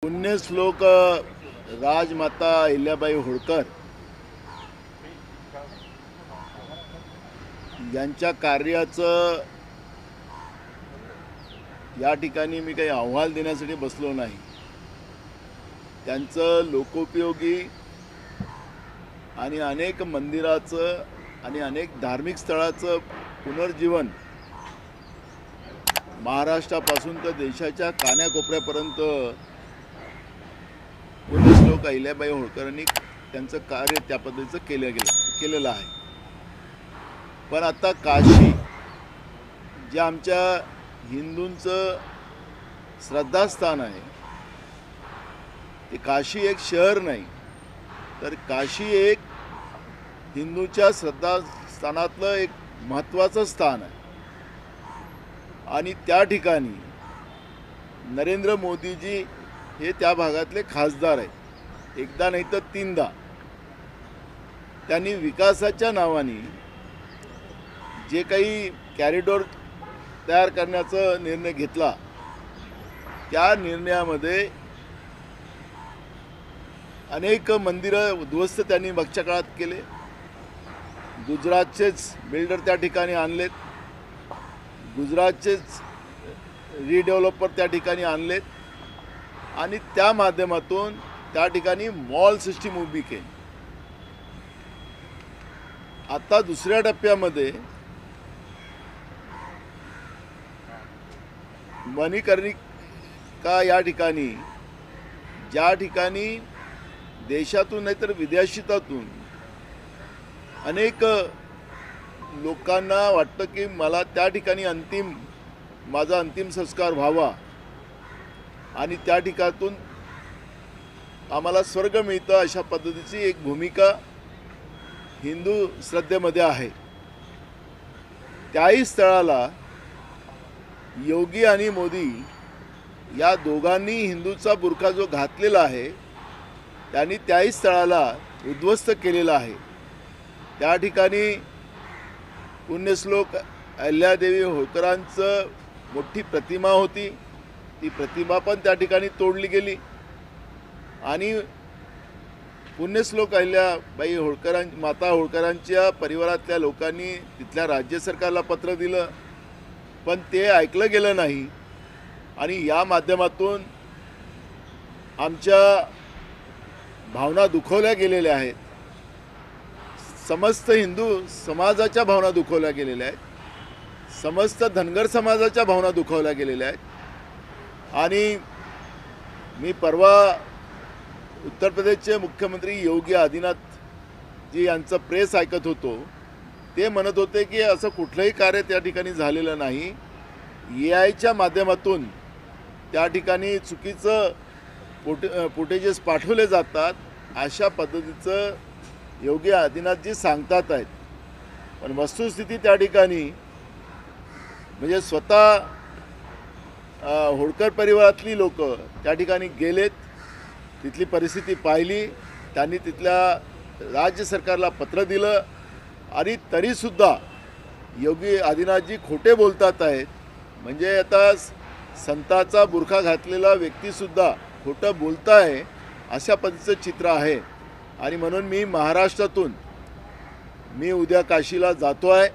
पुण्यश्लोक राजमाता अहिल्याबाई होळकर यांच्या कार्याचं या ठिकाणी मी काही अहवाल देण्यासाठी बसलो नाही। त्यांचं लोकोपयोगी आणि अनेक मंदिराचं आणि अनेक धार्मिक स्थळाचं पुनर्जीवन महाराष्ट्रापासून तर देशाच्या कानाकोपऱ्यापर्यंत पुण्यश्लोक अहिल्याबाई होळकरांनी त्यांचं कार्य त्या पद्धतीचं केलेलं आहे। पण आता काशी जे आमच्या हिंदूंचं श्रद्धास्थान आहे, ते काशी एक शहर नाही तर काशी एक हिंदूच्या श्रद्धास्थानातलं एक महत्त्वाचं स्थान आहे। आणि त्या ठिकाणी नरेंद्र मोदीजी हे त्या भागातले खासदार आहेत, एकदा नाही तर तीनदा। त्यांनी विकासाच्या नावाने जे काही कॉरिडॉर तयार करण्याचा निर्णय घेतला, त्या निर्णयामध्ये अनेक मंदिरं उद्ध्वस्त त्यांनी मागच्या काळात केले। गुजरातचेच बिल्डर त्या ठिकाणी आणलेत, गुजरातचेच रिडेव्हलपर त्या ठिकाणी आणलेत आणि त्या माध्यमातून त्या ठिकाणी मॉल सिस्टीम उभी केली। आता दुसऱ्या टप्प्यामध्ये मणिकर्णिका या ठिकाणी, ज्या ठिकाणी देशातून नाहीतर विदेशातून अनेक लोकांना वाटतं की मला त्या ठिकाणी माझा अंतिम संस्कार व्हावा आणि त्या ठिकाणातून आम्हाला स्वर्ग मिळतं, अशा पद्धतीची एक भूमिका हिंदू श्रद्धेमध्ये आहे। त्याही स्थळाला योगी आणि मोदी या दोघांनी हिंदूचा बुरखा जो घातलेला आहे, त्यांनी त्याही स्थळाला उद्ध्वस्त केलेला आहे। त्या ठिकाणी पुण्यश्लोक अहिल्यादेवी होळकरांचं मोठी प्रतिमा होती, ती प्रतिमा पण त्या ठिकाणी तोडली गेली आणि पुण्यश्लोक अहिल्याबाई माता होळकरांच्या परिवारातल्या लोकांनी तिथल्या राज्य सरकारला पत्र दिलं, पण ते ऐकलं गेलं नाही। आणि या माध्यमातून आमच्या भावना दुखवल्या गेलेल्या आहेत, समस्त हिंदू समाजाच्या भावना दुखवल्या गेलेल्या आहेत, समस्त धनगर समाजाच्या भावना दुखवल्या गेलेल्या आहेत। आणि मी परवा उत्तर प्रदेशचे मुख्यमंत्री योगी आदित्यनाथ जी यांचं प्रेस ऐकत होतो, ते म्हणत होते की असं कुठलंही कार्य त्या ठिकाणी झालेलं नाही, AIच्या माध्यमातून त्या ठिकाणी चुकीचं फुटेजेस पाठवले जातात, अशा पद्धतीचं योगी आदित्यनाथजी सांगतात आहेत। पण वस्तुस्थिती त्या ठिकाणी म्हणजे स्वतः होळकर परिवारातली लोक त्या ठिकाणी गेलेत, तिथली परिस्थिती पाहिली, त्यांनी तिथल्या राज्य सरकारला पत्र दिलं आणि तरीसुद्धा योगी आदित्यनाथजी खोटे बोलतात आहेत। म्हणजे आता संताचा बुरखा घातलेला व्यक्तीसुद्धा खोटं बोलत आहे, अशा पद्धतीचं चित्र आहे। आणि म्हणून मी महाराष्ट्रातून उद्या काशीला जातो आहे।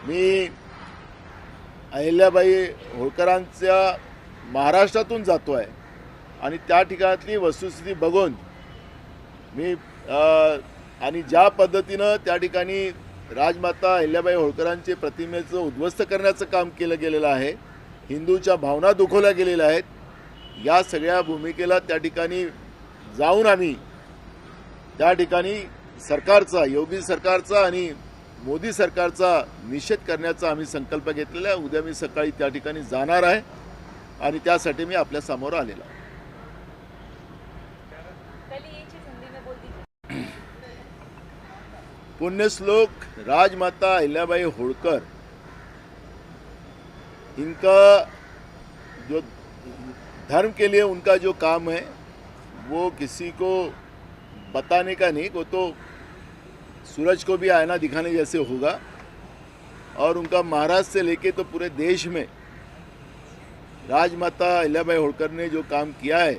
मी अहिल्याबाई होळकरांच्या महाराष्ट्रातून जातो आहे आणि त्या ठिकाणातली वस्तुस्थिती बघून मी आणि ज्या पद्धतीनं त्या ठिकाणी राजमाता अहिल्याबाई होळकरांचे प्रतिमेचं उद्ध्वस्त करण्याचं काम केलं गेलेलं आहे, हिंदूच्या भावना दुखवल्या गेलेल्या आहेत, या सगळ्या भूमिकेला त्या ठिकाणी जाऊन आम्ही त्या ठिकाणी सरकारचा, योगी सरकारचा आणि मोदी सरकारचा निषेध करण्याचा आम्ही संकल्प घेतलेला आहे। उद्या मी सकाळी त्या ठिकाणी जाणार आहे आणि त्यासाठी मी आपल्या समोर आलेलो आहे। पुण्यश्लोक राजमाता अहिल्याबाई होळकर, इनका जो धर्म के लिए उनका जो काम है वो किसी को बताने का नहीं, वो तो सूरज को भी आईना दिखाने जैसे होगा। और उनका महाराष्ट्र से लेके तो पूरे देश में राजमाता अहिल्याबाई होलकर ने जो काम किया है,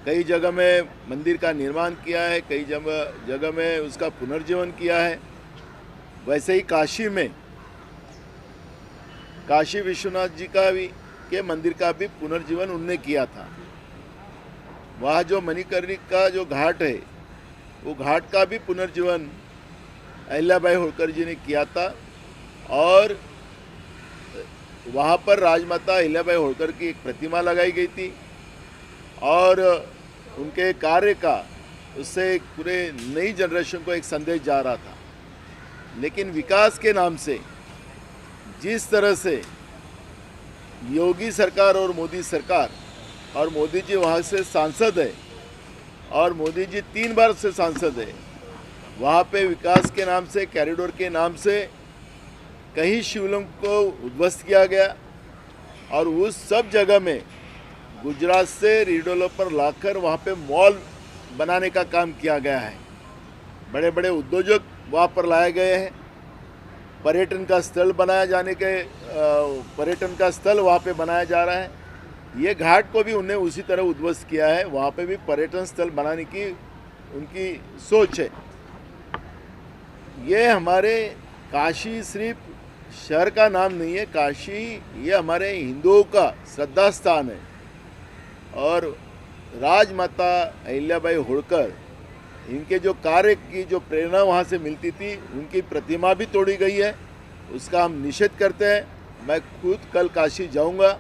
कई जगह में मंदिर का निर्माण किया है, कई जगह में उसका पुनर्जीवन किया है। वैसे ही काशी में काशी विश्वनाथ जी का भी के मंदिर का भी पुनर्जीवन उनने किया था। वहाँ जो मणिकर्णिका जो घाट है, वो घाट का भी पुनर्जीवन अहिल्याबाई होलकर जी ने किया था और वहाँ पर राजमाता अहिल्याबाई होलकर की एक प्रतिमा लगाई गई थी और उनके कार्य का उससे एक पूरे नई जनरेशन को एक संदेश जा रहा था। लेकिन विकास के नाम से जिस तरह से योगी सरकार और मोदी जी वहाँ से सांसद है और मोदी जी 3 बार से सांसद है, वहाँ पे विकास के नाम से, कॉरिडोर के नाम से कहीं शिवलिंग को उद्ध्वस्त किया गया और उस सब जगह में गुजरात से रीडेवलपर लाकर वहाँ पे मॉल बनाने का काम किया गया है। बड़े बड़े उद्योजक वहाँ पर लाए गए हैं। पर्यटन का स्थल वहाँ पे बनाया जा रहा है। ये घाट को भी उन्हें उसी तरह उद्ध्वस्त किया है। वहाँ पे भी पर्यटन स्थल बनाने की उनकी सोच है। ये हमारे काशी सिर्फ शहर का नाम नहीं है, काशी ये हमारे हिंदुओं का श्रद्धा स्थान है और राजमाता अहिल्याबाई होलकर इनके जो कार्य की जो प्रेरणा वहाँ से मिलती थी, उनकी प्रतिमा भी तोड़ी गई है, उसका हम निषेध करते हैं। मैं खुद कल काशी जाऊंगा,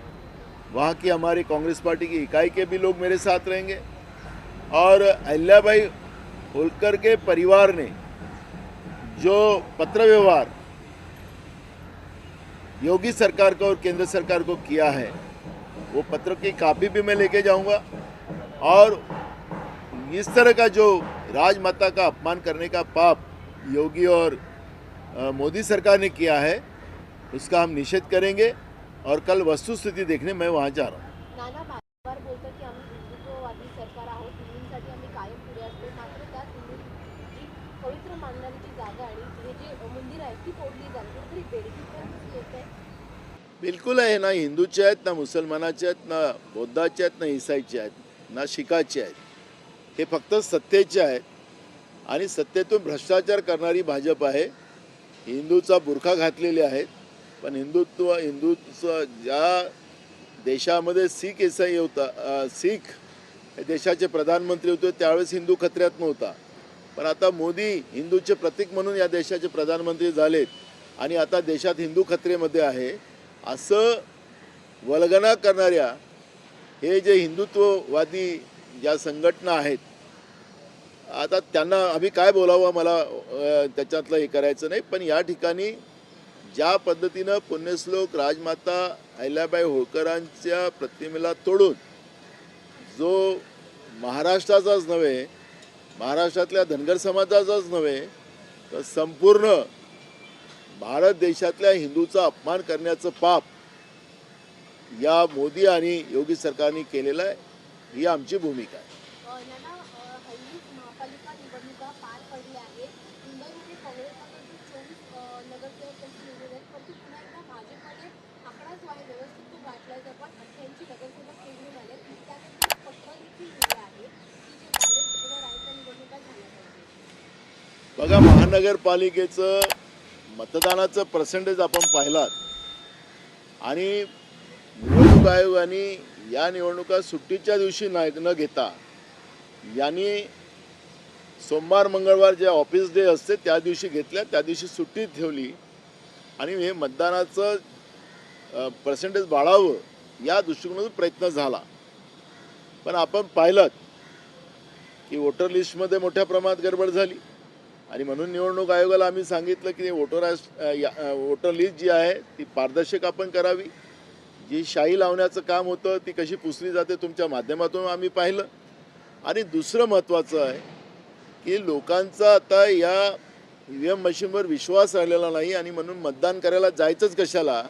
वहाँ की हमारी कांग्रेस पार्टी की इकाई के भी लोग मेरे साथ रहेंगे और अहिल्याबाई होलकर के परिवार ने जो पत्र व्यवहार योगी सरकार को और केंद्र सरकार को किया है, वो पत्र की कॉपी भी मैं लेके जाऊंगा और इस तरह का जो राजमाता का अपमान करने का पाप योगी और मोदी सरकार ने किया है, उसका हम निषेध करेंगे और कल वस्तुस्थिती देखने मैं वहाँ जा रहा हूँ। नाना बार बोलतात की आम्ही हिंदुत्ववादी सरकार आहोत, हिंदूंसाठी आम्ही कायम पुढे असतो, मात्र त्यात हिंदूंची पवित्र मानणारी जी जागा आणि हे जे मंदिर आहे ती तोडली जाते, कुठेतरी बेडकीपर्यंत येत आहे। बिल्कुल आहे ना, हिंदूचे आहेत ना, मुसलमानाचे आहेत ना, बौद्धाचे आहेत ना, ईसाईचे आहेत ना, शिखाचे आहेत। हे फक्त सत्तेचे आहेत आणि सत्तेतून भ्रष्टाचार करणारी भाजप आहे। हिंदूचा बुरखा घातलेले आहेत, पण हिंदूचं ज्या देशामध्ये शीख ईसाई होता, शीख देशाचे प्रधानमंत्री होते त्यावेळेस हिंदू खतऱ्यात नव्हता, पण आता मोदी हिंदूचे प्रतीक म्हणून या देशाचे प्रधानमंत्री झालेत आणि आता देशात हिंदू खतरेमध्ये आहे असं वल्गना करणाऱ्या हे जे हिंदुत्ववादी ज्या संघटना आहेत, आता त्यांना आम्ही काय बोलावं मला त्याच्यातलं हे करायचं नाही, पण या ठिकाणी ज्या पद्धतीनं पुण्यश्लोक राजमाता अहिल्याबाई होळकरांच्या प्रतिमेला तोडून जो महाराष्ट्राचाच नव्हे, महाराष्ट्रातल्या धनगर समाजाचाच नव्हे तर संपूर्ण भारत देशातल्या हिंदूचा अपमान करण्याचं पाप या मोदी आणि योगी सरकारने केलेलं आहे। ही आमची भूमिका आहे। नाना हल्ली महापालिका निवडणुका पार पडल्या आहेत, मुंबईमध्ये काँग्रेसकडून 24 नगरसेवक त्यांची निवडून आहेत, परंतु पुन्हा एकदा भाजपने आकडाच व्यवस्थित तो गाठलाय, जवळ 88 नगरसेवक निवडून आले, त्यासाठी पत्र देखील दिले आहे की जे बॅलेट पेपर आहे त्या निवडणुका झाल्या पाहिजे। बघा, महानगरपालिकेचं मतदानाचं पर्सेंटेज आपण पाहिलात आणि निवडणूक आयोगाने या निवडणुका सुट्टीच्या दिवशी न घेता यांनी सोमवार मंगळवार जे ऑफिस डे असते त्या दिवशी घेतल्या, त्या दिवशी सुट्टी ठेवली आणि हे मतदानाचं पर्सेंटेज वाढावं या दृष्टिकोनातून प्रयत्न झाला। पण आपण पाहिलं की वोटर लिस्टमध्ये मोठ्या प्रमाणात गडबड झाली आणि म्हणून निवडणूक आयोगाला आम्ही सांगितलं की वोटर लिस्ट जी आहे ती पारदर्शक आपण करावी, जी शाई लावण्याचं काम होतं ती कशी पुसली जाते तुमच्या माध्यमातून आम्ही पाहिलं। आणि दुसरं महत्त्वाचं आहे की लोकांचा आता या EVM मशीनवर विश्वास राहिलेला नाही आणि म्हणून मतदान करायला जायचंच कशाला,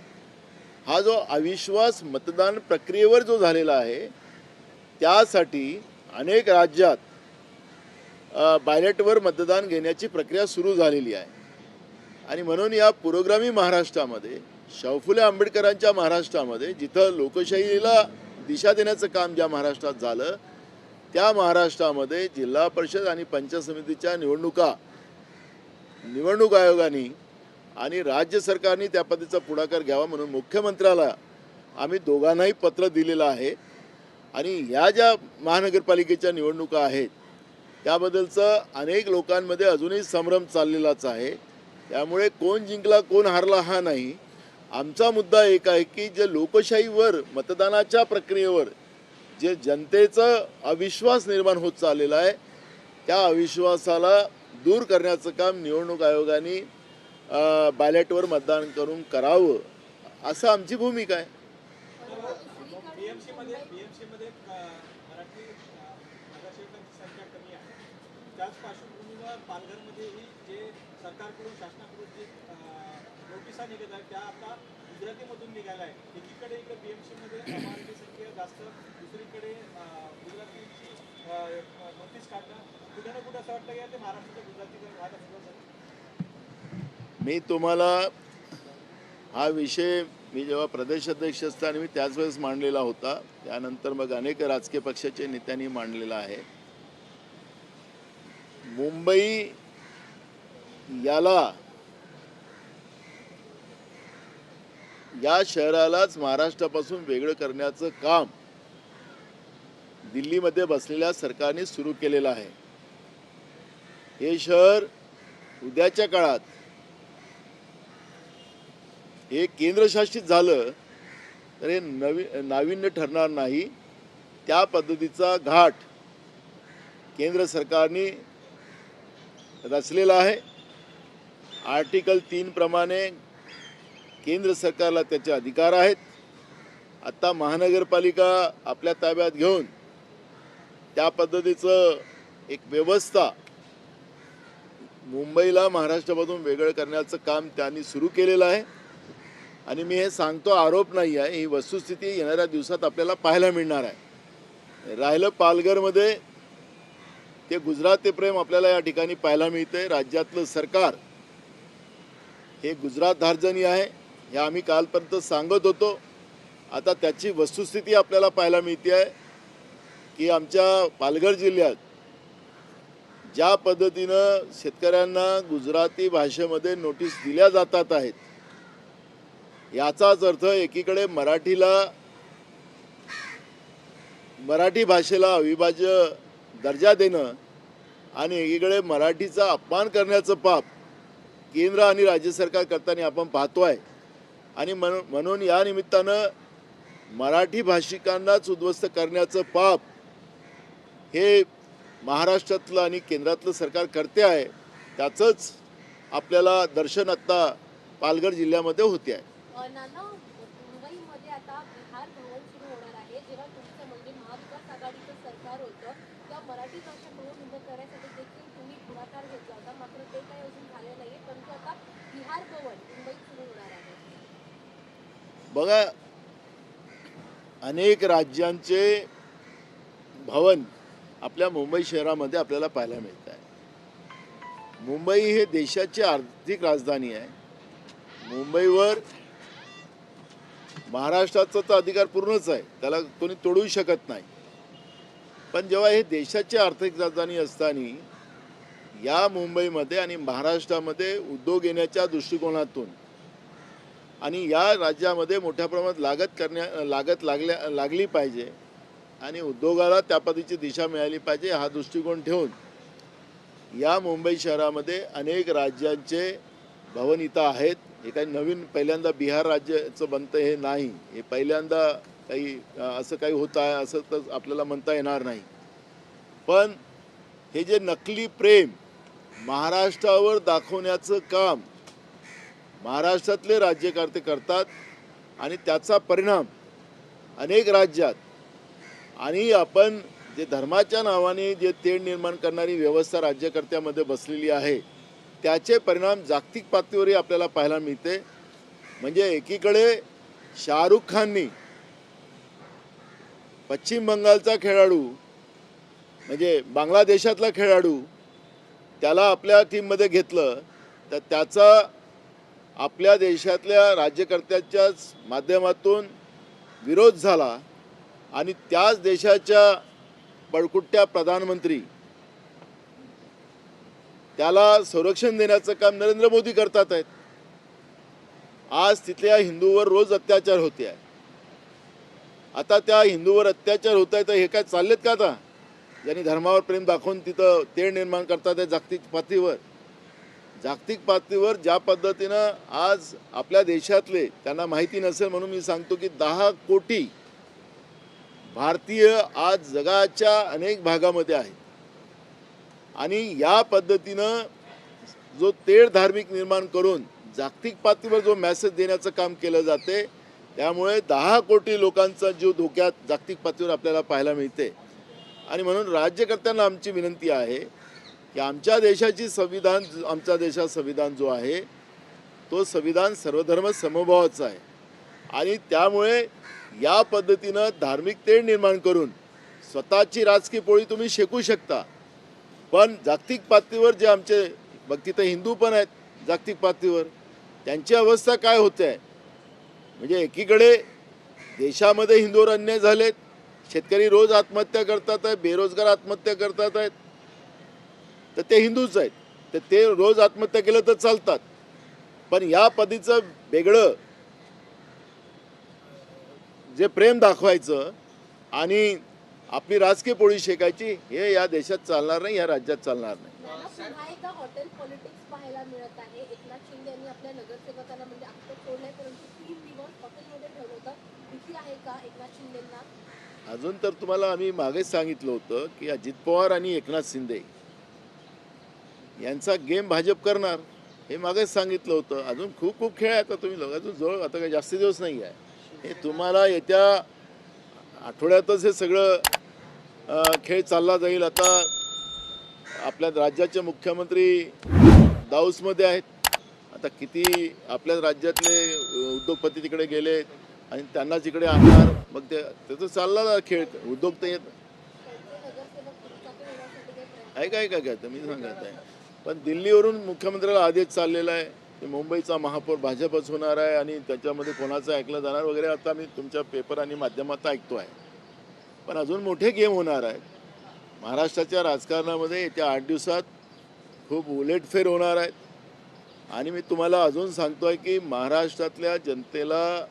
हा जो अविश्वास मतदान प्रक्रियेवर जो झालेला आहे त्यासाठी अनेक राज्यात बॅलेटवर मतदान घेण्याची प्रक्रिया सुरू झालेली आहे आणि म्हणून या पुरोगामी महाराष्ट्रामध्ये शाहू फुले आंबेडकरांच्या महाराष्ट्रामध्ये जिथं लोकशाहीला दिशा देण्याचं काम ज्या महाराष्ट्रात झालं, त्या महाराष्ट्रामध्ये जिल्हा परिषद आणि पंचायत समितीच्या निवडणूक आयोगाने आणि राज्य सरकारने त्या पद्धतीचा पुढाकार घ्यावा म्हणून मुख्यमंत्र्याला आम्ही दोघांनाही पत्र दिलेलं आहे. आणि ह्या ज्या महानगरपालिकेच्या निवडणुका आहेत त्याबद्दलचं अनेक लोकांमध्ये अजूनही संभ्रम चाललेलाच आहे. त्यामुळे कोण जिंकला कोण हारला हा नाही, आमचा मुद्दा एक आहे की जे लोकशाहीवर मतदानाच्या प्रक्रियेवर जे जनतेचा अविश्वास निर्माण होत चाललेला आहे त्या अविश्वासाला दूर करण्याचं काम निवडणूक आयोगाने बॅलेटवर मतदान करून करावं असं आमची भूमिका आहे. बीएमसी मध्ये मराठी नगरसेवकांची संख्या कमी आहे. त्याच पार्श्वभूमीवर पालघरमध्येही जे सरकारकडून शासनाकडून जे नोटिसा निघत आहेत त्या आता गुजरातीमधून निघाल्या आहेत. एकीकडे इकडे बीएमसी मध्ये मराठी संख्या जास्त, दुसरीकडे गुजरातीची नोटीस काढणं कुठे ना कुठे असं वाटतं की ते महाराष्ट्राच्या गुजरातीकडे वाहत असलं. मी तुम्हाला हा विषय मी जेव्हा प्रदेशाध्यक्ष असताना मी त्याच वेळेस मांडलेला होता, त्यानंतर मग अनेक राजकीय पक्षाच्या नेत्यांनी मांडलेला आहे. मुंबई या शहरालाच महाराष्ट्रापासून वेगळं करण्याचं काम दिल्लीमध्ये बसलेल्या सरकारने सुरू केलेलं आहे. हे शहर उद्याच्या काळात हे केंद्रशासित झालं तर हे नाविन्य ठरणार नाही. त्या पद्धतीचा घाट केंद्र सरकारने रचलेला आहे. आर्टिकल 3 प्रमाणे केंद्र सरकारला त्याचे अधिकार आहेत. आता महानगरपालिका आपल्या ताब्यात घेऊन त्या पद्धतीचं एक व्यवस्था मुंबईला महाराष्ट्रामधून वेगळं करण्याचं काम त्यांनी सुरू केलेलं आहे. आणि मी हे सांगतो, आरोप नाही आहे, ही वस्तुस्थिती येणाऱ्या दिवसात आपल्याला पाहायला मिळणार आहे. राहिलं पालघरमध्ये ते गुजराती प्रेम आपल्याला या ठिकाणी पाहायला मिळते. राज्यातलं सरकार हे गुजरात धार्जनी आहे हे आम्ही कालपर्यंत सांगत होतो. आता त्याची वस्तुस्थिती आपल्याला पाहायला मिळते आहे की आमच्या पालघर जिल्ह्यात ज्या पद्धतीनं शेतकऱ्यांना गुजराती भाषेमध्ये नोटीस दिल्या जातात आहेत, याचाच अर्थ एकीकडे मराठी भाषेला अविभाज्य दर्जा देणं आणि एकीकडे मराठीचा अपमान करण्याचं पाप केंद्र आणि राज्य सरकार करताना आपण पाहतो आहे. आणि म्हणून या निमित्तानं मराठी भाषिकांनाच उद्ध्वस्त करण्याचं पाप हे महाराष्ट्रातलं आणि केंद्रातलं सरकार करते आहे. त्याचंच आपल्याला दर्शन आत्ता पालघर जिल्ह्यामध्ये होते आहे. नाना, मुंबईमध्ये आता बिहार भवन सुरू होणार आहे. जेव्हा तुमचं म्हणजे महाविकास आघाडीचं सरकार होतं तेव्हा मराठी भाषा भवन उभं करण्यासाठी देखील तुम्ही पुढाकार घेतला होता, मात्र ते काही अजून झाले नाहीये. परंतु आता बिहार भवन मुंबईत सुरू होणार आहे. बघा, अनेक राज्यांचे भवन आपल्या मुंबई शहरामध्ये आपल्याला पाहायला मिळत आहे. मुंबई हे देशाची आर्थिक राजधानी आहे. मुंबईवर महाराष्ट्राचा तर अधिकार पूर्णच आहे, त्याला कोणी तोडू शकत नाही. पण जेव्हा हे देशाची आर्थिक राजधानी असताना या मुंबईमध्ये आणि महाराष्ट्रामध्ये उद्योग येण्याच्या दृष्टिकोनातून आणि या राज्यामध्ये मोठ्या प्रमाणात लागत लागली पाहिजे आणि उद्योगाला त्या पद्धतीची दिशा मिळाली पाहिजे हा दृष्टिकोन ठेवून या मुंबई शहरामध्ये अनेक राज्यांचे भवन इथं आहेत. हे काही नवीन पहिल्यांदा बिहार राज्याचं बनतं हे नाही, हे पहिल्यांदा काही असं काही होत आहे असं तर आपल्याला म्हणता येणार नाही. पण हे जे नकली प्रेम महाराष्ट्रावर दाखवण्याचं काम महाराष्ट्रातले राज्यकर्ते करतात आणि त्याचा परिणाम अनेक राज्यात आणि आपण जे धर्माच्या नावाने जे तेढ निर्माण करणारी व्यवस्था राज्यकर्त्यामध्ये बसलेली आहे त्याचे परिणाम जागतिक पातळीवरही आपल्याला पाहायला मिळते. म्हणजे एकीकडे शाहरुख खाननी पश्चिम बंगालचा खेळाडू म्हणजे बांगलादेशातला खेळाडू त्याला आपल्या टीममध्ये घेतलं तर त्याचा आपल्या देशातल्या राज्यकर्त्याच्याच माध्यमातून विरोध झाला आणि त्याच देशाच्या पळकुट्या प्रधानमंत्री त्याला संरक्षण देण्याचं काम नरेंद्र मोदी करतात आहेत. आज तिथल्या हिंदूवर रोज अत्याचार होते आहे. आता त्या हिंदूवर अत्याचार होत आहे तर हे काय चाललेत का आता? ज्यांनी धर्मावर प्रेम दाखवून तिथं तेढ निर्माण करतात आहे जागतिक पातळीवर ज्या पद्धतीनं आज आपल्या देशातले त्यांना माहिती नसेल म्हणून मी सांगतो की 10 कोटी भारतीय आज जगाच्या अनेक भागामध्ये आहेत आणि या पद्धतीनं जो तेढ धार्मिक निर्माण करून जागतिक पातळीवर जो मेसेज देण्याचं काम केलं जाते त्यामुळे 10 कोटी लोकांचा जीव धोक्यात जागतिक पातळीवर आपल्याला पाहायला मिळते. आणि म्हणून राज्यकर्त्यांना आमची विनंती आहे की आमच्या देशाची संविधान आमच्या देशात संविधान जो आहे तो संविधान सर्वधर्म समभावाचा आहे आणि त्यामुळे या पद्धतीनं धार्मिक तेढ निर्माण करून स्वतःची राजकीय पोळी तुम्ही शेकू शकता. पण जागतिक पातळीवर जे आमचे बघ तिथं हिंदू पण आहेत जागतिक पातळीवर त्यांची अवस्था काय होते आहे म्हणजे एकीकडे देशामध्ये हिंदूवर अन्याय झालेत, शेतकरी रोज आत्महत्या करतात आहेत, बेरोजगार आत्महत्या करतात आहेत, तर ते हिंदूच आहेत तर ते रोज आत्महत्या केलं तर चालतात. पण या पद्धतीचं वेगळं जे प्रेम दाखवायचं आणि आपली राजकीय पोळी शेकायची हे या देशात चालणार नाही, या राज्यात चालणार नाही. पुन्हा एकदा हॉटेल पॉलिटिक्स पाहायला मिळत आहे. एकनाथ शिंदे यांनी आपल्या नगरसेवकांना म्हणजे अख्खं सोडलंय परंतु 3 दिवस हॉटेलमध्ये ठेवलं. भीती आहे का एकनाथ शिंदेंना? अजून तर तुम्हाला आम्ही मागेच सांगितलं होतं की अजित पवार आणि एकनाथ शिंदे यांचा गेम भाजप करणार हे मागेच सांगितलं होतं. अजून खूप खेळ आहे. आता तुम्ही लोक अजून जवळ आता काही जास्त दिवस नाही आहे. हे तुम्हाला येत्या आठवड्यातच हे सगळं खेळ चालला जाईल. आता आपल्या राज्याचे मुख्यमंत्री दाऊसमध्ये आहेत. आता किती आपल्या राज्यातले उद्योगपती तिकडे गेले आणि त्यांना तिकडे आणणार मग ते त्याचं चालला खेळ. उद्योग तर येत आहे काय मी सांगत आहे. पण दिल्लीवरून मुख्यमंत्र्याला आदेश चाललेला आहे की मुंबईचा महापौर भाजपच होणार आहे आणि त्याच्यामध्ये कोणाचं ऐकलं जाणार वगैरे. आता मी तुमच्या पेपर आणि माध्यमात ऐकतो आहे. पण अजून मोठे गेम होणार आहेत महाराष्ट्राच्या राजकारणामध्ये. येत्या 8 दिवसात खूप उलटफेर होणार आहेत आणि मी तुम्हाला अजून सांगतो आहे की महाराष्ट्रातल्या जनतेला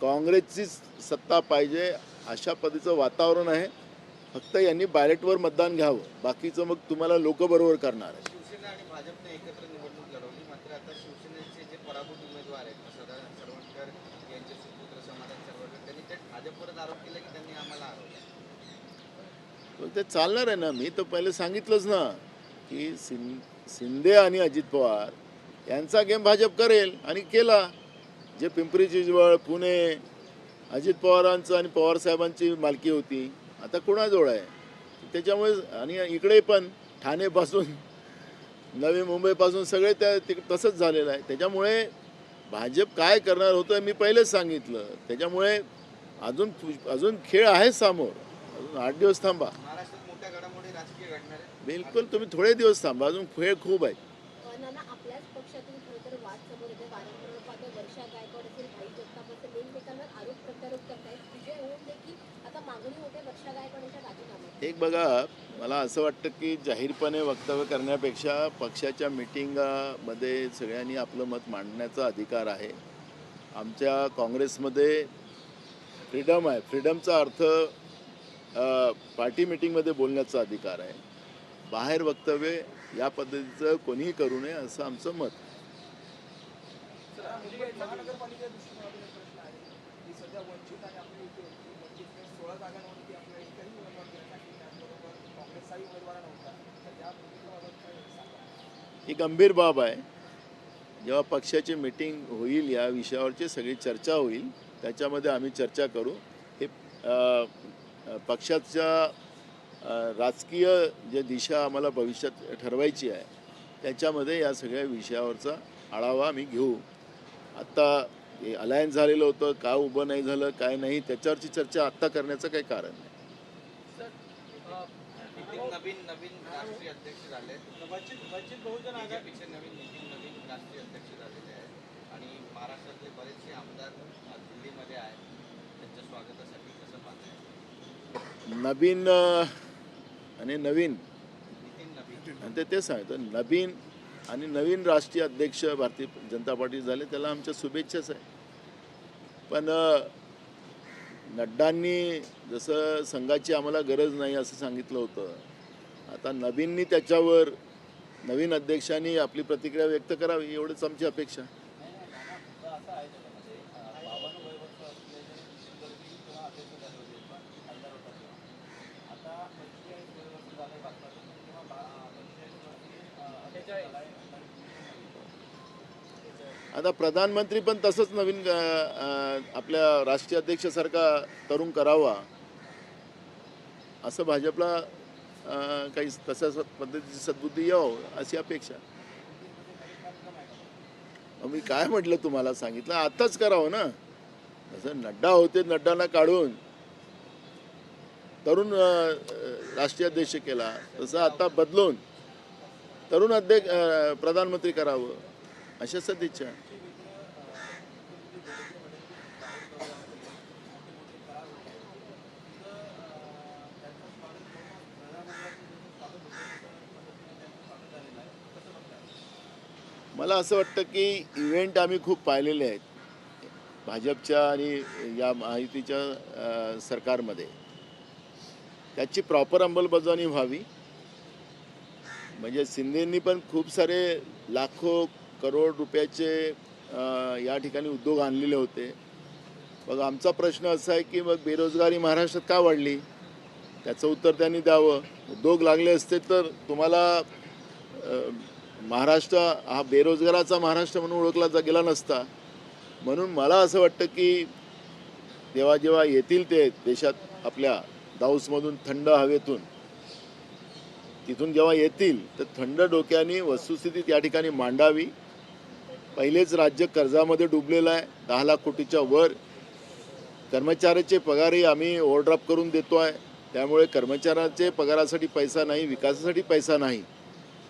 काँग्रेसची सत्ता पाहिजे अशा पद्धतीचं वातावरण आहे. फक्त यांनी बॅलेटवर मतदान घ्यावं, बाकीचं मग तुम्हाला लोक बरोबर करणार आहे. शिवसेना आणि भाजपने एकत्र निवडणूक लढवली मात्र आता शिवसेनेचे जे पराभूत उमेदवार आहेत सदानंद सरवटकर यांचे सुपुत्र समाधान सरवटकर त्यांनी थेट भाजपवरच आरोप केला की त्यांनी आम्हाला हरवलं. पण ते चालणार आहे ना. मी तर पहिले सांगितलंच ना की शिंदे आणि अजित पवार यांचा गेम भाजप करेल आणि केला. जे पिंपरी चिंचवड पुणे अजित पवारांचं आणि पवारसाहेबांची मालकी होती आता कोणाजवळ आहे. त्याच्यामुळे आणि इकडे पण ठाणेपासून नवी मुंबईपासून सगळे तसंच झालेलं आहे. त्याच्यामुळे भाजप काय करणार होतं मी पहिलेच सांगितलं. त्याच्यामुळे अजून खेळ आहे समोर. अजून 8 दिवस थांबा. महाराष्ट्रात मोठ्या घडामोडी राजकीय घडणार आहेत. बिलकुल तुम्ही थोडे दिवस थांबा. अजून खेळ खूप आहेत. नाना आपल्याच पक्षातून खरं तर वाद समोर येते. वारंवार पाहतो वर्षा गायकवाड असेल भाई जगताप असेल एकमेकांवर आरोप प्रत्यारोप करतायत. विजय होऊन देखील आता मागणी होते वर्षा गायकवाड यांच्या राजीनाम्याची. एक बघा मला असं वाटतं की जाहीरपणे वक्तव्य करण्यापेक्षा पक्षाच्या मिटिंगमध्ये सगळ्यांनी आपलं मत मांडण्याचा अधिकार आहे. आमच्या काँग्रेसमध्ये फ्रीडम आहे. फ्रीडमचा अर्थ पार्टी मिटिंगमध्ये बोलण्याचा अधिकार आहे. बाहेर वक्तव्य या पद्धतीचं कोणीही करू नये असं आमचं मत. महानगरपालिका दृष्टिकोनातून प्रश्न आहे की सध्या वंचित आणि आपली वंचितने 16 जागांवरती आपला एकही उमेदवार देण्यात नाही. त्याचबरोबर काँग्रेसचाही उमेदवार नव्हता. तर या भूमिकेबाबत काय सांगा. ही गंभीर बाब आहे. जेव्हा पक्षाची मिटिंग होईल या विषयावरची सगळी चर्चा होईल. त्याच्यामध्ये आम्ही चर्चा करू. हे पक्षाच्या राजकीय जे दिशा आम्हाला भविष्यात ठरवायची आहे त्याच्यामध्ये या सगळ्या विषयावरचा आढावा आम्ही घेऊ. आत्ता हे अलायन्स झालेलं होतं का उभं नाही झालं काय नाही त्याच्यावरची चर्चा आत्ता करण्याचं काही कारण नाही. नवीन राष्ट्रीय अध्यक्ष झाले. वंचित बहुजन आघाडी नवीन राष्ट्रीय अध्यक्ष झालेले आणि महाराष्ट्रातले बरेचसे आमदार दिल्लीमध्ये आहेत, त्यांच्या स्वागतासाठी कसं पाहताय? नवीन आणि नवीन नितीन नवीन आणि ते सांगतो नवीन आणि नवीन राष्ट्रीय अध्यक्ष भारतीय जनता पार्टी झाले, त्याला आमच्या शुभेच्छाच आहे. पण नड्डांनी जसं संघाची आम्हाला गरज नाही असं सांगितलं होतं, आता नवीननी त्याच्यावर नवीन अध्यक्षांनी आपली प्रतिक्रिया व्यक्त करावी एवढंच आमची अपेक्षा. आता प्रधानमंत्री पण तसंच नवीन आपल्या राष्ट्रीय अध्यक्षासारखा तरुण करावा असं भाजपला काही तशा पद्धतीची सद्बुद्धी यावं अशी अपेक्षा. मी काय म्हटलं तुम्हाला सांगितलं आताच करावं ना. जसं नड्डा होते, नड्डांना काढून तरुण राष्ट्रीय अध्यक्ष केला, तसं आता बदलून तरुण अध्यक्ष प्रधानमंत्री करावं अशा सदिच्छा. मला असं वाटतं की इव्हेंट आम्ही खूप पाहिलेले आहेत भाजपच्या आणि या महायुतीच्या सरकारमध्ये. त्याची प्रॉपर अंमलबजावणी व्हावी. म्हणजे शिंदेंनी पण खूप सारे लाखो करोड रुपयाचे या ठिकाणी उद्योग आणलेले होते. मग आमचा प्रश्न असा आहे की मग बेरोजगारी महाराष्ट्रात का वाढली, त्याचं उत्तर त्यांनी द्यावं. उद्योग लागले असते तर तुम्हाला महाराष्ट्र हा बेरोजगाराचा महाराष्ट्र म्हणून ओळखला गेला नसता. म्हणून मला असं वाटतं की जेव्हा येतील ते देशात आपल्या दाऊसमधून थंड हवेतून तिथून जेव्हा येतील तर थंड डोक्याने वस्तुस्थिती त्या ठिकाणी मांडावी. पहिलेच राज्य कर्जामध्ये डुबलेलं आहे, 10 लाख कोटीच्या वर. कर्मचाऱ्याचे पगारही आम्ही ओव्हरड्राफ्ट करून देतो आहे, त्यामुळे कर्मचाऱ्याचे पगारासाठी पैसा नाही, विकासासाठी पैसा नाही.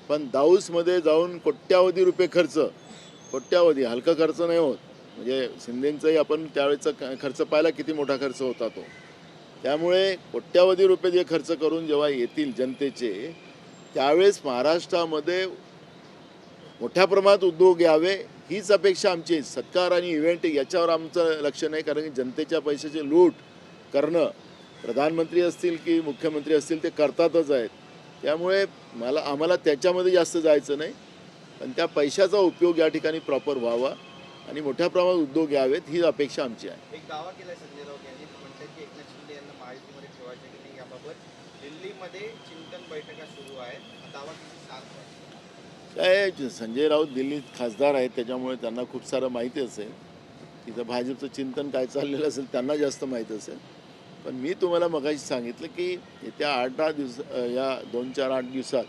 पण दाऊसमध्ये जाऊन कोट्यावधी रुपये खर्च, कोट्यावधी, हलका खर्च नाही होत. म्हणजे शिंदेंचाही आपण त्यावेळेचा खर्च पाहिला किती मोठा खर्च होता तो. त्यामुळे कोट्यावधी रुपये जे खर्च करून जेव्हा येतील जनतेचे, त्यावेळेस महाराष्ट्रामध्ये मोठ्या प्रमाणात उद्योग यावे हीच अपेक्षा आमची. सत्कार आणि इव्हेंट याच्यावर आमचं लक्ष नाही, कारण की जनतेच्या पैशाची लूट करणं प्रधानमंत्री असतील की मुख्यमंत्री असतील ते करतातच आहेत. त्यामुळे आम्हाला त्याच्यामध्ये जास्त जायचं नाही, पण त्या पैशाचा उपयोग या ठिकाणी प्रॉपर व्हावा आणि मोठ्या प्रमाणात उद्योग यावेत ही अपेक्षा आमची आहे. एक दावा केला संजय राऊत यांनी, म्हणतात की एकनाथ शिंदे यांना महायुतीमध्ये ठेवायचे की नाही याबाबत दिल्लीमध्ये चिंतन बैठका सुरू आहेत. हा दावा किती सार्थ आहे? काय संजय राऊत दिल्लीत खासदार आहेत, त्याच्यामुळे त्यांना खूप सारं माहिती असेल. तिथं भाजपचं चिंतन काय चाललेलं असेल त्यांना जास्त माहीत असेल. पण मी तुम्हाला मगाशी सांगितलं की येत्या 8-10 दिवस या 2-4-8 दिवसात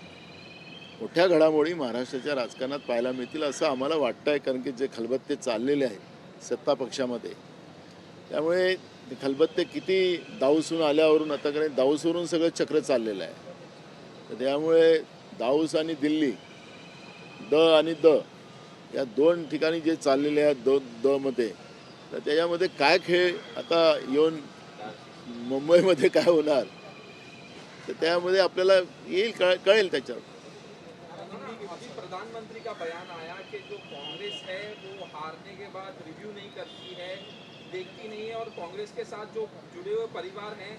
मोठ्या घडामोडी महाराष्ट्राच्या राजकारणात पाहायला मिळतील असं आम्हाला वाटतं आहे. कारण की जे खलबत्ते चाललेले आहेत सत्ता पक्षामध्ये, त्यामुळे ते खलबत्ते किती दाऊसून आल्यावरून आताकडे दाऊसवरून सगळं चक्र चाललेलं आहे. तर त्यामुळे दाऊस आणि दिल्ली, आणि या 2 ठिकाणी जे चाललेले आहेत मध्ये, तर त्याच्यामध्ये काय खेळ आता येऊन मुंबईमध्ये काय होणार तर त्यामध्ये आपल्याला येईल, कळेल त्याच्यावर. अभी प्रधानमंत्री का बयान आया कि जो कांग्रेस है वो हारने के बाद रिव्यू नहीं करती है, देखती नहीं है, और कांग्रेस के साथ जो जुड़े हुए परिवार हैं,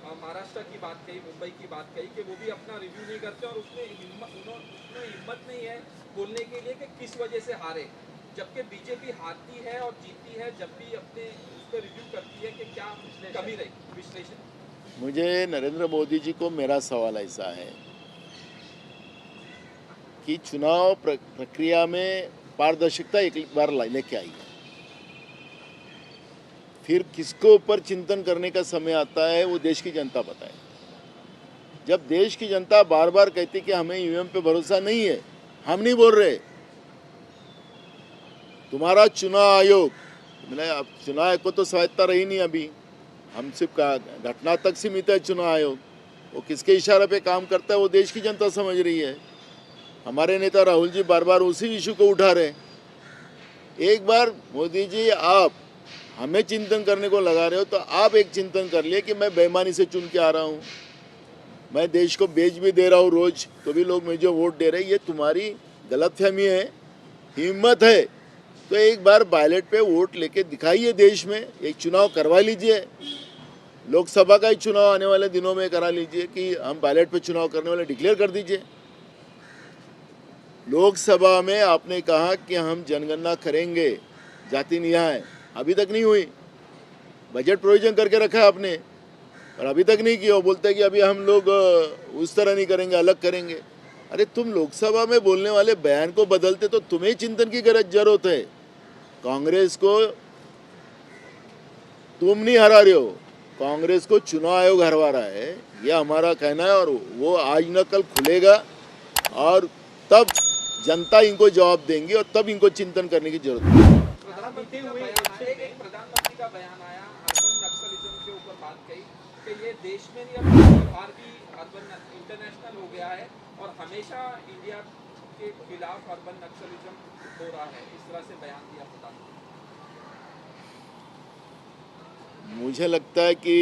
महाराष्ट्र की बात कही, मुंबई की बात कही, कि वो भी अपना रिव्यू नहीं करते, और उसमें हिम्मत नहीं है बोलने के लिए कि किस वजह से हारे, जबकि बीजेपी हारती है और जीती है जब भी अपने उस पर रिव्यू करती है कि क्या कमी रही. विश्लेषण. मुझे नरेंद्र मोदी जी को मेरा सवाल ऐसा है कि चुनाव प्रक्रिया में पारदर्शिता एक बार लेके आई है, फिर किसको ऊपर चिंतन करने का समय आता है वो देश की जनता बताए. जब देश की जनता बार बार कहती कि हमें ईवीएम पे भरोसा नहीं है, हम नहीं बोल रहे. तुम्हारा चुनाव आयोग, अब चुनाव आयोग को तो स्वायत्ता रही नहीं अभी, हम सिर्फ घटना तक सीमित है चुनाव आयोग. वो किसके इशारे पे काम करता है वो देश की जनता समझ रही है. हमारे नेता राहुल जी बार बार उसी इशू को उठा रहे. एक बार मोदी जी आप हमें चिंतन करने को लगा रहे हो तो आप एक चिंतन कर लिए कि मैं बेईमानी से चुन के आ रहा हूँ, मैं देश को बेच भी दे रहा हूँ रोज, तो भी लोग मुझे वोट दे रहे हैं। ये तुम्हारी गलतफहमी है। हिम्मत है तो एक बार बैलेट पे वोट लेके दिखाइए, देश में एक चुनाव करवा लीजिए, लोकसभा का ही चुनाव आने वाले दिनों में करा लीजिए कि हम बैलेट पे चुनाव करने वाले डिक्लेयर कर दीजिए। लोकसभा में आपने कहा कि हम जनगणना करेंगे जाति न्याय, अभी तक नहीं हुई। बजट प्रोविजन करके रखा है आपने और अभी तक नहीं किया। वो बोलते हैं कि अभी हम लोग उस तरह नहीं करेंगे, अलग करेंगे। अरे तुम लोकसभा में बोलने वाले बयान को बदलते तो तुम्हें चिंतन की जरूरत है। कांग्रेस को तुम नहीं हरा रहे हो, कांग्रेस को चुनाव आयोग हरवा रहा है, ये हमारा कहना है। और वो आज न कल खुलेगा और तब जनता इनको जवाब देंगी और तब इनको चिंतन करने की जरूरत है। प्रधानमंत्री का बयान आया, एक प्रधानमंत्री का बयान आया अर्बन नक्सलिज्म के ऊपर बात कही कि ये देश में नहीं, अब बाहर भी अर्बन इंटरनेशनल हो गया है और हमेशा इंडिया के खिलाफ अर्बन नक्सलिज्म हो रहा है। इस तरह से बयान दिया प्रधानमंत्री। मुझे लगता है कि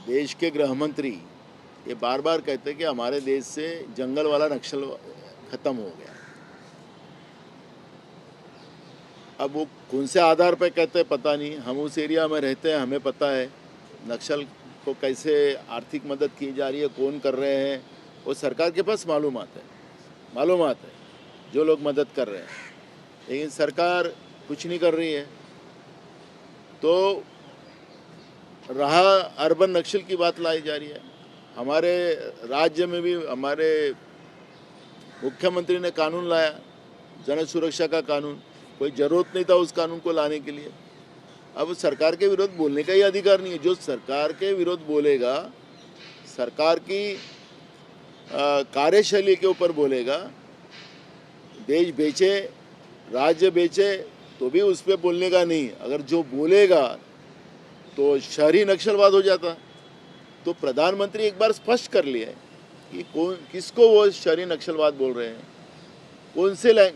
देश के गृह मंत्री ये बार बार कहते हैं कि हमारे देश से जंगल वाला नक्सल खत्म हो गया। अब वो कौन से आधार पर कहते हैं पता नहीं, हम उस एरिया में रहते हैं, हमें पता है नक्सल को कैसे आर्थिक मदद की जा रही है, कौन कर रहे हैं, वो सरकार के पास मालूमात है जो लोग मदद कर रहे हैं। लेकिन सरकार कुछ नहीं कर रही है। तो रहा अर्बन नक्सल की बात लाई जा रही है। हमारे राज्य में भी हमारे मुख्यमंत्री ने कानून लाया, जन सुरक्षा का कानून, कोई ज़रूरत नहीं था उस कानून को लाने के लिए। अब सरकार के विरोध बोलने का ही अधिकार नहीं है। जो सरकार के विरोध बोलेगा, सरकार की कार्यशैली के ऊपर बोलेगा, देश बेचे राज्य बेचे तो भी उस पर बोलने का नहीं। अगर जो बोलेगा तो शहरी नक्सलवाद हो जाता। तो प्रधानमंत्री एक बार स्पष्ट कर लिया है कि किसको वो शहरी नक्सलवाद बोल रहे हैं,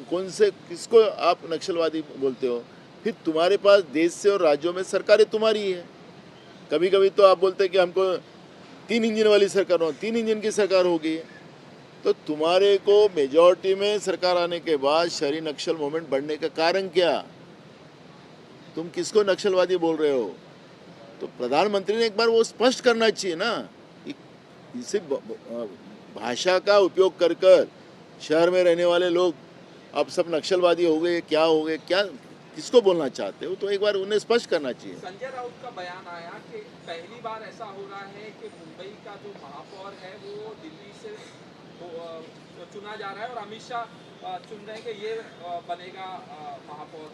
कौन से किसको आप नक्सलवादी बोलते हो। फिर तुम्हारे पास देश से और राज्यों में सरकारें तुम्हारी है। कभी कभी तो आप बोलते हैं कि हमको 3 इंजन वाली सरकार हो, 3 इंजन की सरकार हो गई है। तो तुम्हारे को मेजॉरिटी में सरकार आने के बाद शहरी नक्सल मूवमेंट बढ़ने का कारण क्या? तुम किसको नक्सलवादी बोल रहे हो? तो प्रधानमंत्री ने एक बार वो स्पष्ट करना चाहिए ना। इसे भाषा का उपयोग कर कर शहर में रहने वाले लोग अब सब नक्सलवादी हो गए, क्या हो गए, क्या किसको बोलना चाहते हो, तो एक बार उन्हें स्पष्ट करना चाहिए। संजय राउत का बयान आया कि पहली बार ऐसा हो रहा है कि मुंबई का जो महापौर है वो दिल्ली से चुना जा रहा है और अमित शाह चुन रहे हैं कि ये बनेगा महापौर।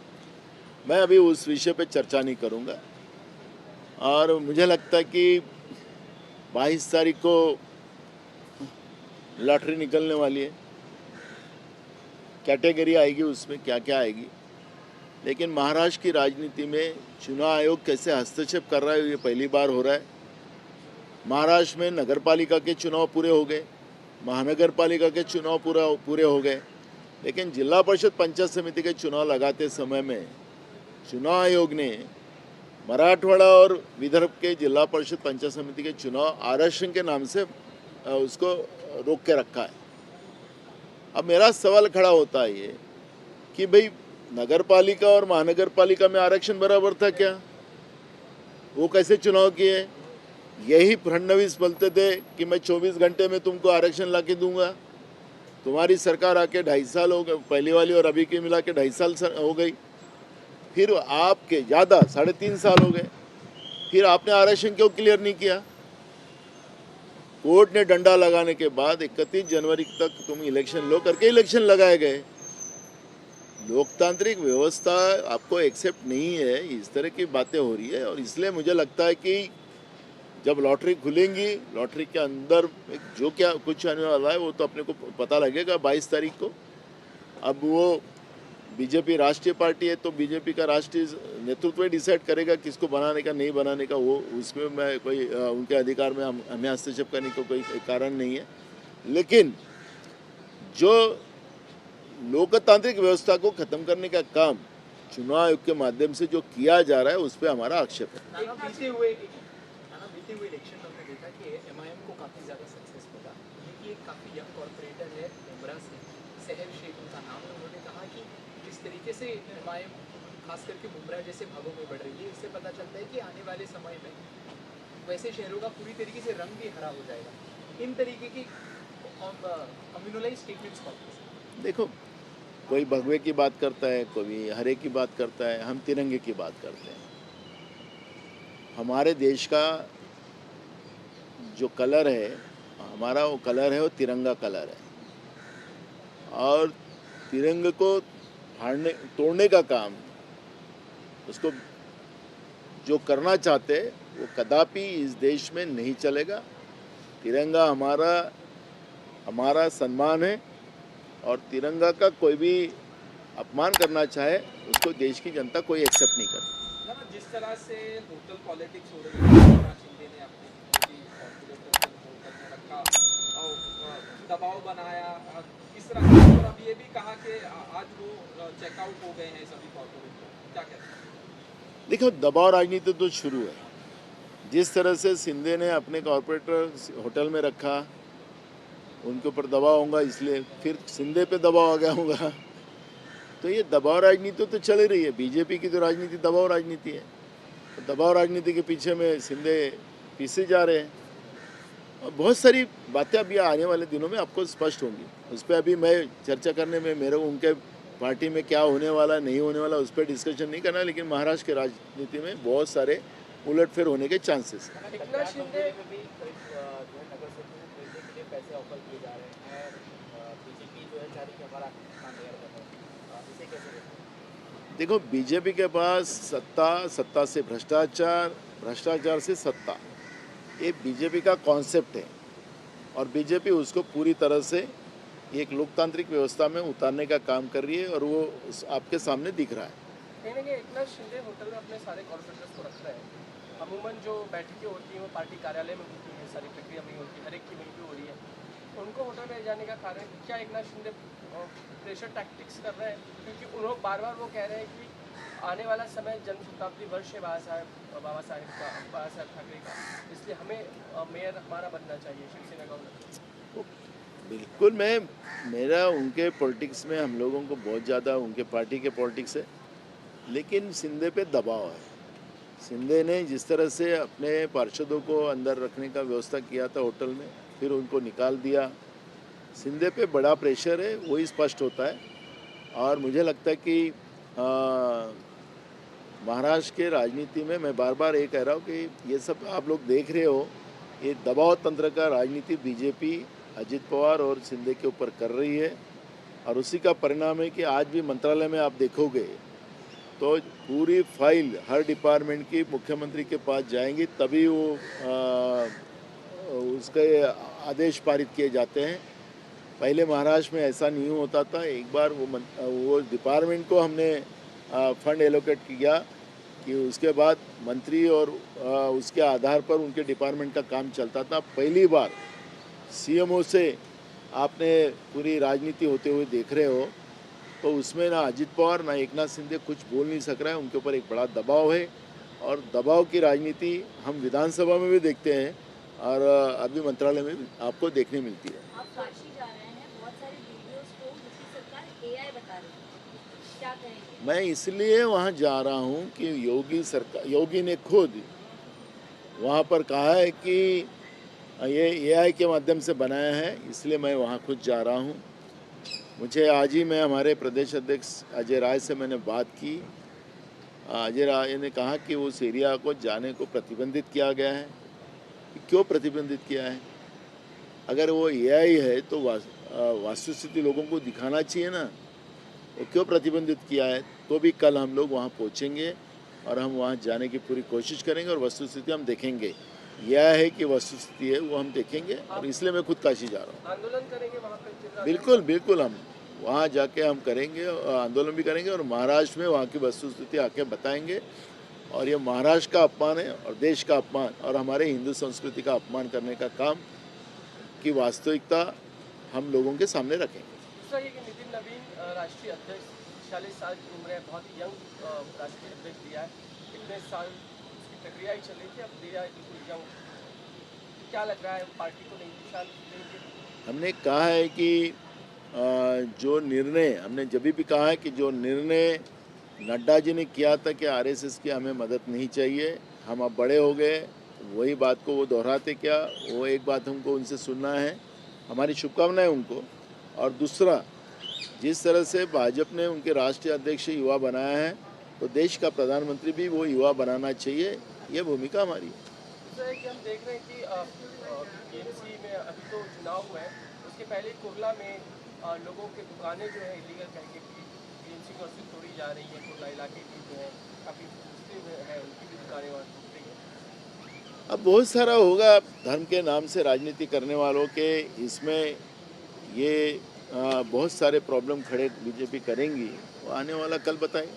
मैं अभी उस विषय पे चर्चा नहीं करूंगा। और मुझे लगता है कि 22 तारीख को लॉटरी निकलने वाली है, कैटेगरी आएगी, उसमें क्या क्या आएगी। लेकिन महाराष्ट्र की राजनीति में चुनाव आयोग कैसे हस्तक्षेप कर रहा है ये पहली बार हो रहा है। महाराष्ट्र में नगरपालिका के चुनाव पूरे हो गए, महानगर पालिका के चुनाव पूरे हो गए, लेकिन जिला परिषद पंचायत समिति के चुनाव लगाते समय में चुनाव आयोग ने मराठवाड़ा और विदर्भ के जिला परिषद पंचायत समिति के चुनाव आरक्षण के नाम से उसको रोक के रखा है। अब मेरा सवाल खड़ा होता है ये कि भाई नगर पालिका और महानगर पालिका में आरक्षण बराबर था क्या? वो कैसे चुनाव किए? यही फडणवीस बोलते थे कि मैं 24 घंटे में तुमको आरक्षण ला के दूंगा। तुम्हारी सरकार आके 2.5 साल हो गए, पहली वाली और अभी की मिला के 2.5 साल हो गई। फिर आपके ज़्यादा 3.5 साल हो गए, फिर आपने आरक्षण क्यों क्लियर नहीं किया? कोर्ट ने डंडा लगाने के बाद 31 जनवरी तक तुम इलेक्शन लो करके इलेक्शन लगाए गए। लोकतांत्रिक व्यवस्था आपको एक्सेप्ट नहीं है, इस तरह की बातें हो रही है। और इसलिए मुझे लगता है कि जब लॉटरी खुलेंगी, लॉटरी के अंदर जो क्या कुछ आने वाला है वो तो अपने को पता लगेगा 22 तारीख को। अब वो बीजेपी राष्ट्रीय पार्टी है तो बीजेपी का राष्ट्रीय नेतृत्व डिसाइड करेगा किसको बनाने का नहीं बनाने का। वो उसमें मैं कोई उनके अधिकार में हमें हस्तक्षेप करने का कोई कारण नहीं है। लेकिन जो लोकतांत्रिक व्यवस्था को ख़त्म करने का काम चुनाव आयोग के माध्यम से जो किया जा रहा है उस पर हमारा आक्षेप है। बीते हुए इलेक्शन में हमने देखा कि एमआईएम को काफ़ी ज़्यादा सक्सेस मिला। देखिए काफ़ी यंग कॉर्पोरेटर है मुमरा से, सहर शेख उनका नाम है। उन्होंने कहा कि जिस तरीके से एमआईएम खास करके मुमरा जैसे भागों में बढ़ रही है, इससे पता चलता है कि आने वाले समय में वैसे शहरों का पूरी तरीके से रंग भी हरा हो जाएगा। इन तरीके की कम्युनलाइज स्टेटमेंट्स कौन? देखो, कोई भगवे की बात करता है, कोई हरे की बात करता है, हम तिरंगे की बात करते हैं। हमारे देश का जो कलर है, हमारा वो कलर है, वो तिरंगा कलर है। और तिरंगे को तोड़ने का काम, उसको जो करना चाहते हैं वो कदापि इस देश में नहीं चलेगा। तिरंगा हमारा सम्मान है और तिरंगा का कोई भी अपमान करना चाहे उसको देश की जनता कोई एक्सेप्ट नहीं करती। ना जिस तरह से होटल पॉलिटिक्स हो रही है, एकनाथ शिंदे ने अपनी कॉर्पोरेटर होटल में रखा और दबाव बनाया इस तरह से, और अब ये भी कहा कि आज वो चेकआउट हो गए हैं सभी कॉर्पोरेटर, क्या कहते हैं? देखो, दबाव राजनीति तो शुरू है। जिस तरह से शिंदे ने अपने कॉर्पोरेटर होटल में रखा, उनके ऊपर दबाव होगा, इसलिए फिर शिंदे पे दबाव आ गया होगा। तो ये दबाव राजनीति तो चल ही रही है। बीजेपी की तो राजनीति दबाव राजनीति है। तो दबाव राजनीति के पीछे में शिंदे पीछे जा रहे हैं और बहुत सारी बातें अभी आने वाले दिनों में आपको स्पष्ट होंगी। उस पर अभी मैं चर्चा करने में, मेरे उनके पार्टी में क्या होने वाला नहीं होने वाला उस पर डिस्कशन नहीं करना, लेकिन महाराष्ट्र की राजनीति में बहुत सारे उलटफेर होने के चांसेस हैं। एकनाथ शिंदे भी नगर से खरीदने के लिए पैसे ऑफर किए जा रहे हैं। बीजेपी जो है चाह रही कि हमारा स्थान तैयार कर रहा है, इसे कैसे देखते हैं? देखो, बीजेपी के पास सत्ता से भ्रष्टाचार, भ्रष्टाचार से सत्ता, ये बीजेपी का कॉन्सेप्ट है और बीजेपी उसको पूरी तरह से एक लोकतांत्रिक व्यवस्था में उतारने का काम कर रही है और वो आपके सामने दिख रहा है। कहीं ना कहीं एकनाथ शिंदे होटल में अपने सारे कॉर्पोरेटर्स को रख रहे हैं। अमूमन जो बैठकें होती हैं वो पार्टी कार्यालय में होती हैं, सारी प्रक्रिया वहीं होती है, हर एक की वहीं पे हो रही है। उनको होटल में ले जाने का कारण क्या एकनाथ शिंदे प्रेशर टैक्टिक्स कर रहे हैं? क्योंकि उन्होंने बार बार वो कह रहे हैं कि आने वाला समय जन शताब्दी वर्ष है बाबा साहेब ठाकरे का, इसलिए हमें मेयर हमारा बनना चाहिए, शिवसेना गवर्नर। बिल्कुल, मेरा उनके पॉलिटिक्स में हम लोगों को बहुत ज़्यादा उनके पार्टी के पॉलिटिक्स है, लेकिन शिंदे पे दबाव है। शिंदे ने जिस तरह से अपने पार्षदों को अंदर रखने का व्यवस्था किया था होटल में, फिर उनको निकाल दिया, शिंदे पे बड़ा प्रेशर है, वही स्पष्ट होता है। और मुझे लगता है कि महाराष्ट्र के राजनीति में मैं बार बार ये कह रहा हूँ कि ये सब आप लोग देख रहे हो, ये दबाव तंत्र का राजनीति बीजेपी अजित पवार और शिंदे के ऊपर कर रही है और उसी का परिणाम है कि आज भी मंत्रालय में आप देखोगे तो पूरी फाइल हर डिपार्टमेंट की मुख्यमंत्री के पास जाएंगी, तभी वो उसके आदेश पारित किए जाते हैं। पहले महाराष्ट्र में ऐसा नहीं होता था। एक बार वो डिपार्टमेंट को हमने फंड एलोकेट किया कि उसके बाद मंत्री और उसके आधार पर उनके डिपार्टमेंट का काम चलता था। पहली बार सीएमओ से आपने पूरी राजनीति होते हुए देख रहे हो, तो उसमें ना अजित पवार ना एकनाथ शिंदे कुछ बोल नहीं सक रहा है। उनके ऊपर एक बड़ा दबाव है और दबाव की राजनीति हम विधानसभा में भी देखते हैं और अभी मंत्रालय में भी आपको देखने मिलती है। आप काशी जा रहे हैं, बहुत सारी वीडियोस को दूसरी सरकार एआई बता रही है, क्या कहेंगे? मैं इसलिए वहाँ जा रहा हूँ कि योगी ने खुद वहाँ पर कहा है कि ये एआई के माध्यम से बनाया है, इसलिए मैं वहाँ खुद जा रहा हूँ। मुझे आज ही मैं हमारे प्रदेश अध्यक्ष अजय राय से मैंने बात की। अजय राय ने कहा कि उस एरिया को जाने को प्रतिबंधित किया गया है। क्यों प्रतिबंधित किया है? अगर वो एआई है तो वास्तुस्थिति लोगों को दिखाना चाहिए ना, वो क्यों प्रतिबंधित किया है? तो भी कल हम लोग वहाँ पहुँचेंगे और हम वहाँ जाने की पूरी कोशिश करेंगे और वस्तुस्थिति हम देखेंगे। यह है कि वस्तुस्थिति है वो हम देखेंगे और इसलिए मैं खुद काशी जा रहा हूँ। आंदोलन करेंगे वहाँ पे? बिल्कुल बिल्कुल, हम वहाँ जाके हम करेंगे, आंदोलन भी करेंगे और महाराष्ट्र में वहाँ की वस्तुस्थिति आके बताएंगे। और ये महाराष्ट्र का अपमान है और देश का अपमान और हमारे हिंदू संस्कृति का अपमान करने का काम की वास्तविकता हम लोगों के सामने रखेंगे। दूसरा ये कि नितिन नवीन राष्ट्रीय अध्यक्ष 46 साल की उम्र है, बहुत ही यंग राष्ट्रीय अध्यक्ष दिया है। इतने साल उसकी प्रक्रिया ही चल रही थी, अब दिया बिल्कुल यंग। क्या लग रहा है पार्टी को नई दिशा देंगे? हमने कहा है कि जो निर्णय हमने जब भी कहा है कि जो निर्णय नड्डा जी ने किया था कि आरएसएस की हमें मदद नहीं चाहिए, हम अब बड़े हो गए, वही बात को वो दोहराते क्या, वो एक बात हमको उनसे सुनना है, हमारी शुभकामनाएं उनको। और दूसरा, जिस तरह से भाजपा ने उनके राष्ट्रीय अध्यक्ष युवा बनाया है, तो देश का प्रधानमंत्री भी वो युवा बनाना चाहिए, ये भूमिका हमारी है। दूसरा कि हम देख रहे हैं कि बीएमसी में अभी तो चुनाव हुआ है, उसके पहले कुर्ला में लोगों की दुकानें जो है इलीगल करके बीएमसी की ओर से तोड़ी जा रही है। कुर्ला इलाके की जो है काफ़ी मुस्लिम है, उनकी भी दुकानें वहाँ टूट रही है। अब बहुत सारा होगा धर्म के नाम से राजनीति करने वालों के, इसमें ये बहुत सारे प्रॉब्लम खड़े बीजेपी करेंगी, वो आने वाला कल बताएगा।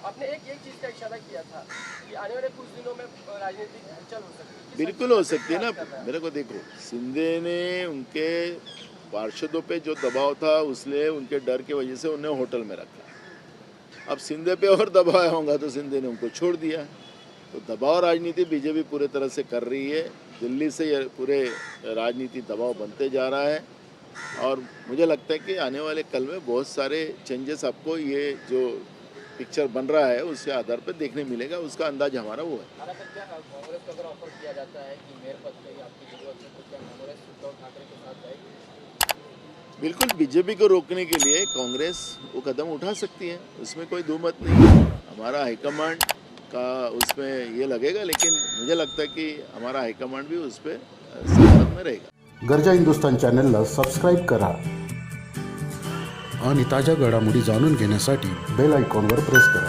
आपने एक चीज़ का इशारा किया था कि आने वाले कुछ दिनों में राजनीतिक हलचल हो सकती है। बिल्कुल हो सकती है ना। मेरे को देखो, शिंदे ने उनके पार्षदों पे जो दबाव था, उसलिए उनके डर की वजह से उन्हें होटल में रखा। अब शिंदे पे और दबाव होगा तो शिंदे ने उनको छोड़ दिया। तो दबाव राजनीति बीजेपी पूरे तरह से कर रही है। दिल्ली से ये पूरे राजनीति दबाव बनते जा रहा है, और मुझे लगता है कि आने वाले कल में बहुत सारे चेंजेस आपको ये जो पिक्चर बन रहा है उसके आधार पर देखने मिलेगा। उसका अंदाज हमारा वो है। कांग्रेस को अगर ऑफर किया जाता है कि मेयर पद की आपकी जरूरत है, तो क्या कांग्रेस उद्धव ठाकरे के साथ जाएगी? बिल्कुल, बीजेपी को रोकने के लिए कांग्रेस वो कदम उठा सकती है, उसमें कोई दो मत नहीं। हमारा हाईकमांड का उसमें ये लगेगा, लेकिन मुझे लगता है कि हमारा हाईकमांड भी उस पर सहमत में रहेगा। गरजा हिंदुस्तान चॅनलला सबस्क्राईब करा आणि ताज्या घडामोडी जाणून घेण्यासाठी बेल आयकॉनवर प्रेस करा।